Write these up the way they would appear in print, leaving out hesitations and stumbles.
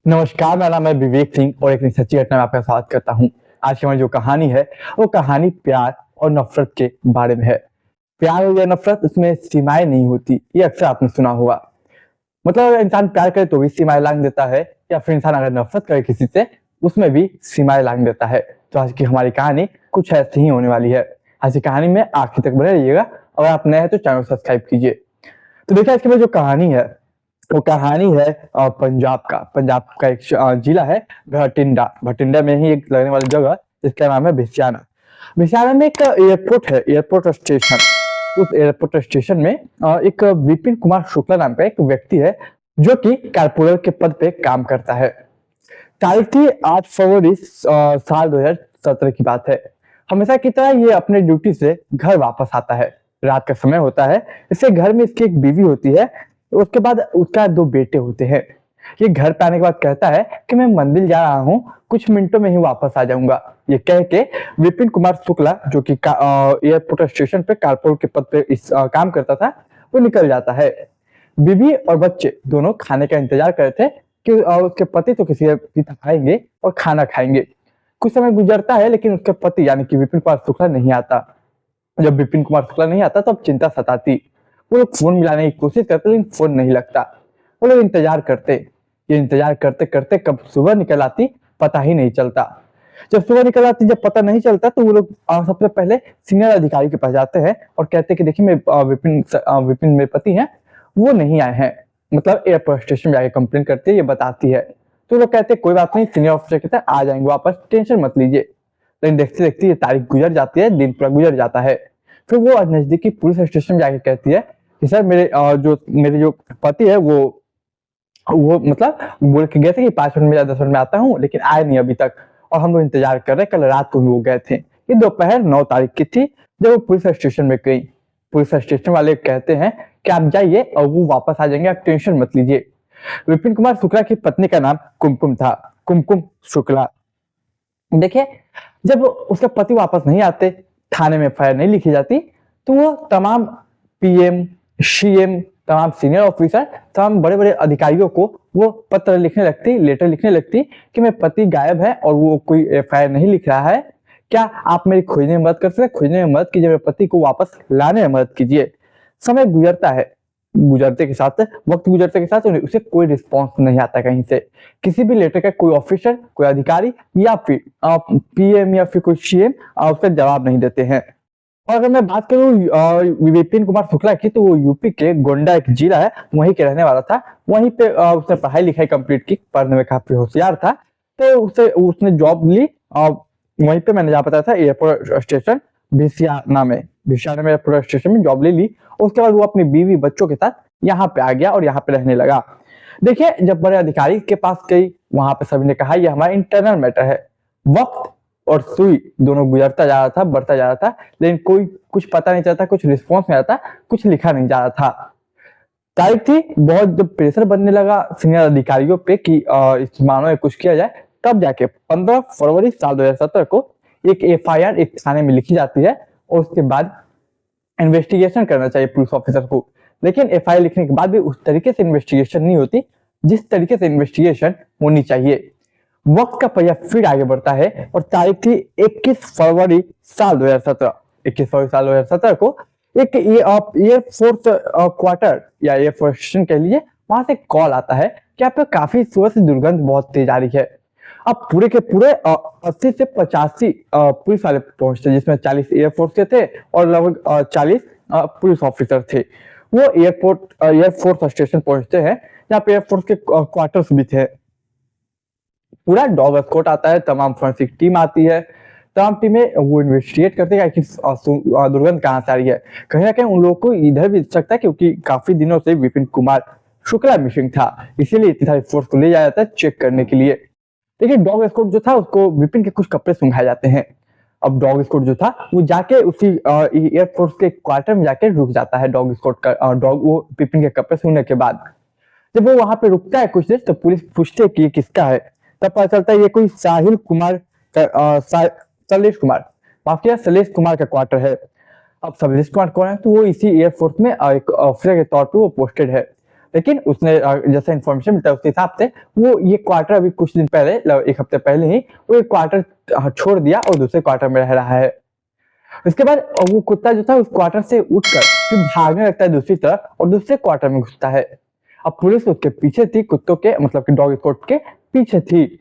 नमस्कार, मेरा नाम है विवेक सिंह और एक नई सच्ची घटना में आपका स्वागत करता हूँ। आज की हमारी जो कहानी है, वो कहानी प्यार और नफ़रत के बारे में है। प्यार और या नफ़रत उसमें सीमाएँ नहीं होती, ये अक्सर आपने सुना होगा। मतलब अगर इंसान प्यार करे तो भी सीमाएँ लाँघ देता है या फिर इंसान अगर नफ़रत करे किसी से, उसमें भी सीमाएँ लाँघ देता है। तो आज की हमारी कहानी कुछ ऐसी ही होने वाली है। आज की कहानी में आखिर तक बने रहिएगा और आप नए हैं तो चैनल को सब्सक्राइब कीजिए। तो देखिए आज की जो कहानी है, वो कहानी है पंजाब का। पंजाब का एक जिला है भटिंडा। भटिंडा में ही एक लगने वाली जगह जिसका नाम है भिसियाना। भिसियाना में एक एयरपोर्ट है, एयरपोर्ट स्टेशन। उस एयरपोर्ट स्टेशन में एक विपिन कुमार शुक्ला नाम का एक व्यक्ति है जो कि कारपोरेटर के पद पे काम करता है। तारीख थी 8 फरवरी साल 2017 की बात है। हमेशा की तरह ये अपने ड्यूटी से घर वापस आता है। रात का समय होता है। इसके घर में इसकी एक बीवी होती है, उसके बाद उसका 2 बेटे होते हैं। ये घर पे आने के बाद कहता है कि मैं मंदिर जा रहा हूँ, कुछ मिनटों में ही वापस आ जाऊंगा। ये कह के विपिन कुमार शुक्ला जो कि एयरपोर्ट स्टेशन पे कारपोरेटर के पद पे काम करता था, वो निकल जाता है। बीवी और बच्चे दोनों खाने का इंतजार कर रहे थे कि उसके पति तो किसी के पिता आएंगे और खाना खाएंगे। कुछ समय गुजरता है लेकिन उसके पति यानी कि विपिन कुमार शुक्ला नहीं आता। जब विपिन कुमार शुक्ला नहीं आता तो अब चिंता सताती। वो लोग फोन मिलाने की कोशिश करते लेकिन फोन नहीं लगता। वो लोग इंतजार करते। ये इंतजार करते करते कब सुबह निकल आती पता ही नहीं चलता। जब सुबह निकल आती, जब पता नहीं चलता तो वो लोग सबसे पहले सीनियर अधिकारी के पास जाते हैं और कहते हैं कि देखिए विपिन मेरे पति हैं, वो नहीं आए हैं। मतलब एयरपोर्ट स्टेशन में जाके कंप्लेन करती है, ये बताती है। तो लोग कहते हैं कोई बात नहीं, सीनियर ऑफिसर कहते हैं आ जाएंगे वापस, टेंशन मत लीजिए। लेकिन देखते देखते ये तारीख गुजर जाती है, दिन पूरा गुजर जाता है। फिर वो नजदीकी पुलिस स्टेशन में जाके कहती है कि सर मेरे जो पति है वो मतलब बोल के गए थे कि 5 मिनट में या 10 मिनट में आता हूँ, लेकिन आए नहीं अभी तक और हम लोग इंतजार कर रहे हैं। कल रात को वो गए थे। ये दोपहर 9 तारीख की थी जब वो पुलिस स्टेशन में गई। पुलिस स्टेशन वाले कहते हैं कि आप जाइए और वो वापस आ जाएंगे, आप टेंशन मत लीजिए। विपिन कुमार शुक्ला की पत्नी का नाम कुमकुम था, कुमकुम शुक्ला। देखिए जब उसके पति वापस नहीं आते, थाने में एफआईआर नहीं लिखी जाती, तो वो तमाम पीएम, सीएम, तमाम सीनियर ऑफिसर, तमाम बड़े बड़े अधिकारियों को वो पत्र लिखने लगती, लेटर लिखने लगती कि मेरे पति गायब है और वो कोई एफआईआर नहीं लिख रहा है, क्या आप मेरी खोजने में मदद कर सकते, खोजने में मदद कीजिए, मेरे पति को वापस लाने में मदद कीजिए। समय गुजरता है, गुजरते के साथ वक्त गुजरते के साथ उसे कोई रिस्पॉन्स नहीं आता कहीं से। किसी भी लेटर का कोई ऑफिसर, कोई अधिकारी या फिर पीएम या फिर कोई सीएम उसका जवाब नहीं देते हैं। और अगर मैं बात करूं विपिन कुमार शुक्ला की, तो वो यूपी के गोंडा एक जिला है, वहीं के रहने वाला था। वहीं पे उसने पढ़ाई लिखाई कंप्लीट की, पढ़ने में काफी होशियार था। तो उसने जॉब ली और वहीं पे मैंने जहाँ बताया था एयरपोर्ट स्टेशन भिसियाना में एयरपोर्ट स्टेशन में जॉब ले ली। उसके बाद वो अपनी बीवी बच्चों के साथ यहाँ पे आ गया और यहाँ पे रहने लगा। देखिए जब बड़े अधिकारी के पास गई, वहां पे सभी ने कहा ये हमारा इंटरनल मैटर है। वक्त और सुई दोनों गुजरता जा रहा था, बढ़ता जा रहा था, लेकिन कोई कुछ पता नहीं चलता, कुछ रिस्पॉन्स नहीं आता, कुछ लिखा नहीं जा रहा था। तारीख थी, बहुत जब प्रेशर बनने लगा सीनियर अधिकारियों पे कि इस मामले में कुछ किया जाए, तब जाके 15 फरवरी साल 2017 को एक एफआईआर एक थाने में लिखी जाती है और उसके बाद इन्वेस्टिगेशन करना चाहिए पुलिस ऑफिसर को। लेकिन एफआईआर लिखने के बाद भी उस तरीके से इन्वेस्टिगेशन नहीं होती जिस तरीके से इन्वेस्टिगेशन होनी चाहिए। वक्त का पहिया फिर आगे बढ़ता है और तारीख थी 21 फरवरी साल 2017 को एक एयरफोर्स क्वार्टर या एयरफोर्स स्टेशन कह लीजिए, वहां से कॉल आता है कि आप पे काफी सुबह से दुर्गंध बहुत तेज आ रही है। अब पूरे के पूरे 80 से 85 पुलिस वाले पहुंचते, जिसमें 40 एयरफोर्स के थे और लगभग 40 पुलिस ऑफिसर थे। वो एयरफोर्स स्टेशन पहुंचते हैं जहाँ पे एयरफोर्स के क्वार्टर्स भी थे। पूरा डॉग स्क्वाड आता है, तमाम फोरेंसिक टीम आती है, तमाम टीमें वो इन्वेस्टिगेट करते हैं कि दुर्गंध कहाँ से आ रही है। कहीं ना कहीं उन लोगों को इधर भी सकता है क्योंकि काफी दिनों से विपिन कुमार शुक्ला मिसिंग था, इसीलिए इतनी सारी फोर्स को ले जाया जाता है चेक करने के लिए। देखिए डॉग स्क्वाड जो था उसको विपिन के कुछ कपड़े सुंघाए जाते हैं। अब डॉग स्क्वाड जो था वो जाके उसी एयरफोर्स के क्वार्टर में जाके रुक जाता है। डॉग स्क्वाड का वो विपिन के कपड़े सुनने के बाद जब वो वहां पे रुकता है कुछ देर, तो पुलिस पूछते है कि ये किसका है। तब पता चलता है ये कोई सलेश कुमार का क्वार्टर है। अब सलेश कुमार कौन है, तो वो इसी एयरफोर्स में एक ऑफिसर के तौर पे वो पोस्टेड है। लेकिन उसने जैसा इन्फॉर्मेशन मिलता है उसके हिसाब से वो ये क्वार्टर अभी कुछ दिन पहले, एक हफ्ते पहले ही वो एक क्वार्टर छोड़ दिया और दूसरे क्वार्टर में रह रहा है। इसके बाद वो कुत्ता जो था उस क्वार्टर से उठकर फिर भागने लगता है दूसरी तरफ और दूसरे क्वार्टर में घुसता है। अब पुलिस उसके पीछे थी, कुत्तों के मतलब कि डॉग स्क्वाड के पीछे थी।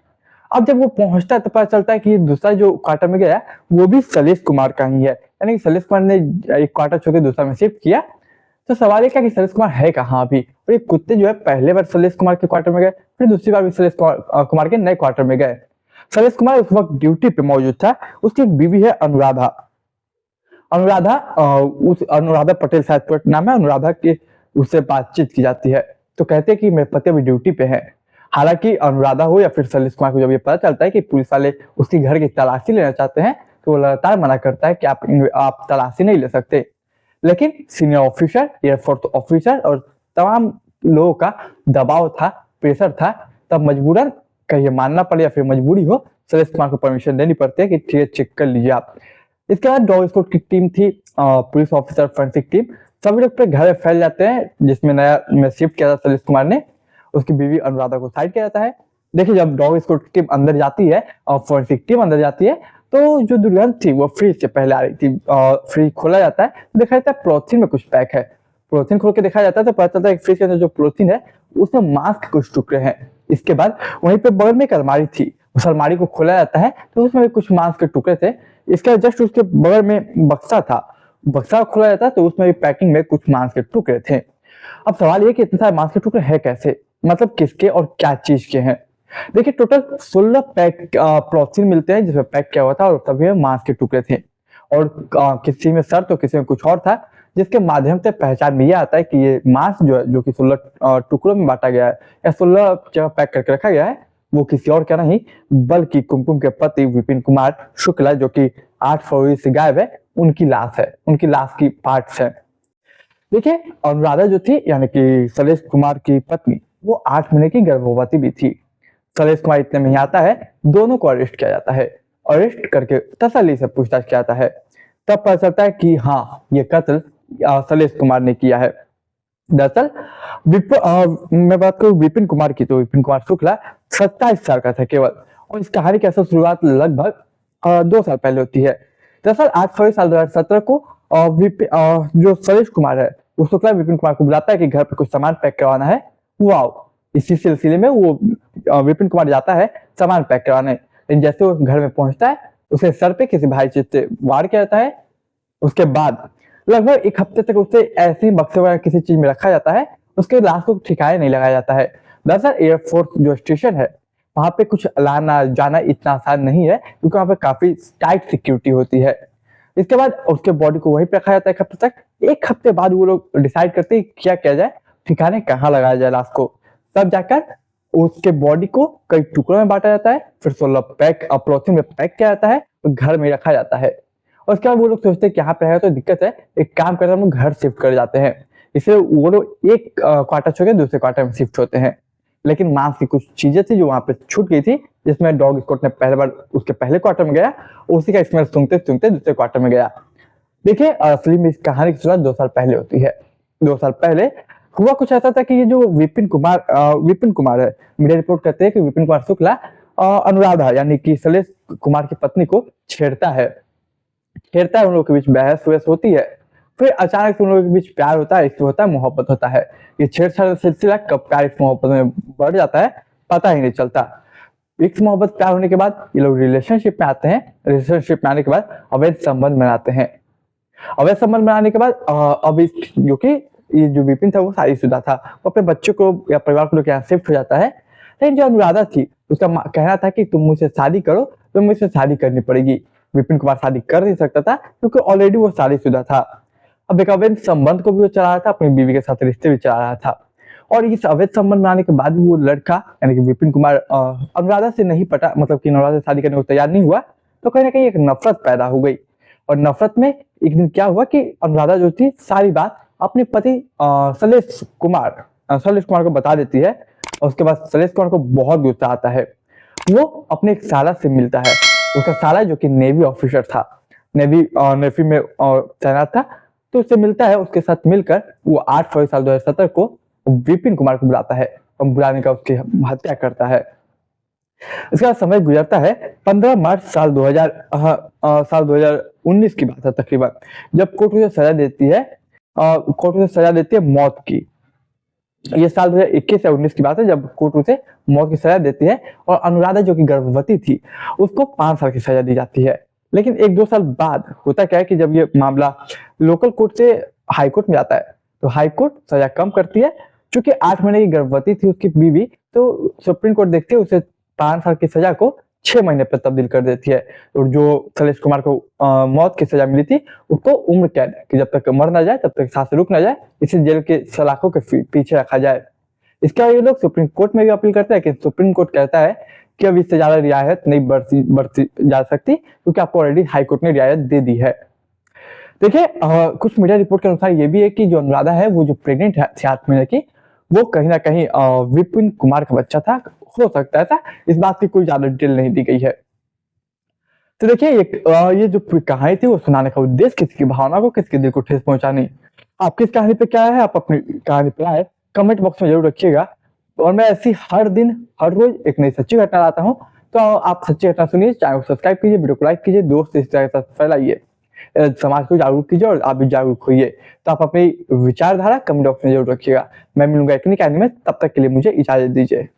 अब जब वो पहुंचता है तो पता चलता है कि दूसरा जो क्वार्टर में गया वो भी सलीस कुमार का ही है, यानी कि सलीस कुमार ने एक क्वार्टर छोड़ के दूसरा में शिफ्ट किया। तो सवाल ये क्या कि सलीस कुमार है कहाँ अभी, और ये कुत्ते जो है पहले बार सलीस कुमार के क्वार्टर में गए, फिर दूसरी बार भी सलीस कुमार के नए क्वार्टर में गए। सलीस कुमार उस वक्त ड्यूटी पे मौजूद था। उसकी एक बीवी है अनुराधा। उस अनुराधा पटेल शायद नाम है, अनुराधा के उससे बातचीत की जाती है तो कहते हैं कि मेरे पति अभी ड्यूटी पे है। हालांकि अनुराधा हो या फिर सलीस कुमार को जब ये पता चलता है कि पुलिस वाले उसके घर की तलाशी लेना चाहते हैं तो वो लगातार मना करता है कि आप तलाशी नहीं ले सकते। लेकिन सीनियर ऑफिसर, एयरफोर्स ऑफिसर और तमाम लोगों का दबाव था, प्रेशर था, तब मजबूरन कहीं मानना पड़े या फिर मजबूरी हो सलीस कुमार को परमिशन देनी पड़ती है कि ठीक है चेक कर लीजिए आप। इसके बाद डॉग स्क्वाड की टीम थी, पुलिस ऑफिसर, फोरेंसिक टीम, सभी लोग पे घर फैल जाते हैं जिसमें नया में शिफ्ट किया था सलीस कुमार ने। उसकी बीवी अनुराधा को साइड किया जाता है। देखिए जब डॉग स्क्वाड की टीम अंदर जाती है और फोरेंसिक टीम अंदर जाती है तो जो दुर्गंध थी वो फ्रिज से पहले आ रही थी। फ्रिज खोला जाता है तो देखा जाता है पॉलिथीन में कुछ पैक है। पॉलिथीन खोल के देखा जाता है तो पता चलता है फ्रिज के अंदर जो पॉलिथीन है उसमें मांस के कुछ टुकड़े हैं। इसके बाद वहीं पे बगल में एक अलमारी थी, उस अलमारी को खोला जाता है तो उसमें भी कुछ मांस के टुकड़े थे। इसके जस्ट उसके बगल में बक्सा था, बक्सा खोला जाता है तो उसमें भी पैकिंग में कुछ मांस के टुकड़े थे। अब सवाल ये कि इतने सारे मांस के टुकड़े हैं कैसे, मतलब किसके और क्या चीज के हैं। देखिए टोटल 16 पैक पॉलिथीन मिलते हैं जिसमें पैक किया हुआ था और सभी में मांस के टुकड़े थे और किसी में सर तो किसी में कुछ और था, जिसके माध्यम से पहचान में यह आता है कि ये मांस जो है, जो कि 16 टुकड़ों में बांटा गया है या 16 जगह पैक करके रखा गया है, वो किसी और का नहीं बल्कि कुमकुम के पति विपिन कुमार शुक्ला जो कि 8 फरवरी से गायब है, उनकी लाश है, उनकी लाश की पार्ट्स है। देखिए अनुराधा जो थी यानी कि सलीस कुमार की पत्नी, वो 8 महीने की गर्भवती भी थी। सलीस कुमार इतने में ही आता है, दोनों को अरेस्ट किया जाता है। अरेस्ट करके तसल्ली से पूछताछ किया जाता है, तब पता चलता है कि हाँ ये कत्ल सलीस कुमार ने किया है। दरअसल मैं बात करूं विपिन कुमार की तो विपिन कुमार शुक्ला 27 साल का था केवल, और इस कहानी की असल शुरुआत लगभग 2 साल पहले होती है। दरअसल 8 फरवरी साल 2017 को जो सलीस कुमार है वो शुक्ला विपिन कुमार को बुलाता है कि घर पे कुछ सामान पैक करवाना है, वो आओ। इसी सिलसिले में वो विपिन कुमार जाता है सामान पैक करवाने। लेकिन जैसे वो घर में पहुंचता है उसे सर पे किसी भाई चीज से वार किया जाता है। उसके बाद लगभग 1 हफ्ते तक उसे ऐसे ही बक्से वगैरह किसी चीज में रखा जाता है, उसके लाश को ठिकाने नहीं लगाया जाता है। दरअसल एयरफोर्स जो स्टेशन है वहां पे कुछ लाना जाना इतना आसान नहीं है क्योंकि वहां पे काफी टाइट सिक्योरिटी होती है। इसके बाद उसके बॉडी को वहीं पे रखा जाता है 1 हफ्ते तक। 1 हफ्ते बाद वो लोग डिसाइड करते हैं क्या किया जाए, ठिकाने कहाँ लगाया जाए लाश को। तब जाकर उसके बॉडी को कई टुकड़ों में बांटा जाता है, फिर 16 पैक पॉलिथीन में पैक किया जाता है और घर में रखा जाता है। और उसके बाद वो लोग सोचते हैं कि यहाँ पे रहेगा तो दिक्कत है, एक काम करते हैं हम लोग घर शिफ्ट कर जाते हैं। इसलिए वो लोग एक क्वार्टर छोड़ के दूसरे क्वार्टर में शिफ्ट होते हैं। लेकिन मांस की कुछ चीजें थी जो वहां पे छूट गई थी, जिसमें डॉग स्क्वाड ने पहले बार उसके पहले क्वार्टर में गया, उसी का स्मेल सूंघते सूंघते दूसरे क्वार्टर में गया। देखिए असली में इस कहानी की शुरुआत 2 साल पहले होती है। 2 साल पहले हुआ कुछ ऐसा था कि ये जो विपिन कुमार है, मीडिया रिपोर्ट करते हैं कि विपिन कुमार शुक्ला अनुराधा यानी कि सलीस कुमार की पत्नी को छेड़ता है। उन लोगों के बीच बहस होती है, फिर अचानक से उन लोगों के बीच प्यार होता है, इश्क होता है, मोहब्बत होता है। ये छेड़छाड़ सिलसिला कब प्यार इस मोहब्बत में बढ़ जाता है पता ही नहीं चलता। इश्क मोहब्बत प्यार होने के बाद ये लोग रिलेशनशिप में आते हैं। रिलेशनशिप में आने के बाद अवैध संबंध बनाते हैं। अवैध संबंध बनाने के बाद अब जो कि ये जो विपिन था वो शादीशुदा था, वो अपने बच्चों को या परिवार को लेकर यहाँ शिफ्ट हो जाता है। लेकिन जो अनुराधा थी उसका कहना था कि तुम मुझसे शादी करो, तो मुझसे शादी करनी पड़ेगी। विपिन कुमार शादी कर नहीं सकता था क्योंकि ऑलरेडी वो शादीशुदा था। अब एक अवैध संबंध को भी वो चला रहा था, अपनी बीवी के साथ रिश्ते भी चला रहा था। और इस अवैध संबंध बनाने के बाद भी वो लड़का यानी कि विपिन कुमार अनुराधा से नहीं पटा, मतलब कि अनुराधा से शादी करने को तैयार नहीं हुआ, तो कहीं ना कहीं एक नफरत पैदा हो गई। और नफरत में एक दिन क्या हुआ कि अनुराधा जो थी सारी बात अपने पति सलीस कुमार को बता देती है। और उसके बाद सलीस कुमार को बहुत गुस्सा आता है। वो अपने एक साला से मिलता है, उसका साला जो कि नेवी ऑफिसर था, नेवी में तैनात था, तो उससे मिलता है। उसके साथ मिलकर वो 8 फरवरी साल 2017 को विपिन कुमार को बुलाता है और बुलाने का उसकी हत्या करता है। इसका समय गुजरता है 15 मार्च साल 2019 की बात है तकरीबन, जब कोर्ट उसे सजा देती है, कोर्ट उसे सजा देती है मौत की। ये साल 2021 या 19 की बात है जब कोर्ट उसे मौत की सजा देती है और अनुराधा जो कि गर्भवती थी उसको 5 साल की सजा दी जाती है। लेकिन 1-2 साल बाद होता क्या है कि जब ये मामला लोकल कोर्ट से हाई कोर्ट में जाता है तो हाई कोर्ट सजा कम करती है। चूंकि 8 महीने की गर्भवती थी उसकी बीवी, तो सुप्रीम कोर्ट देखती है उसे 5 साल की सजा को 6 महीने पर तब्दील कर देती है। और जो शैलेश कुमार को मौत की सजा मिली थी उसको उम्र कैद, कि जब तक मर ना जाए तब तक सांस रुक ना जाए, इसे जेल के सलाखों के पीछे रखा जाए। इसके बाद ये लोग सुप्रीम कोर्ट में भी अपील करते हैं कि सुप्रीम कोर्ट कहता है कि अब इससे ज्यादा रियायत नहीं बरती जा सकती, क्योंकि आपको ऑलरेडी हाई कोर्ट ने रियायत दे दी है। देखिए कुछ मीडिया रिपोर्ट के अनुसार ये भी है कि जो अनुराधा है वो जो प्रेग्नेंट है 7 महीने की, वो कहीं ना कहीं विपिन कुमार का बच्चा था, हो सकता है था। इस बात की कोई ज्यादा डिटेल नहीं दी गई है। तो देखिए ये जो कहानी थी वो सुनाने का उद्देश्य किसी की भावना को, किसी के दिल को ठेस पहुंचानी। आपकी इस कहानी पे क्या है, आप अपनी कहानी पे आए कमेंट बॉक्स में जरूर रखिएगा। और मैं ऐसी हर दिन हर रोज एक नई सच्ची घटना लाता हूँ, तो आप सच्ची घटना सुनिए, चैनल को सब्सक्राइब कीजिए, वीडियो को लाइक कीजिए, दोस्त इस तरह के साथ फैलाइए, समाज को जागरूक कीजिए और आप भी जागरूक होइए। तो आप अपनी विचारधारा कमेंट बॉक्स में जरूर रखिएगा। मैं मिलूंगा एक नई कहानी में, तब तक के लिए मुझे इजाजत दीजिए।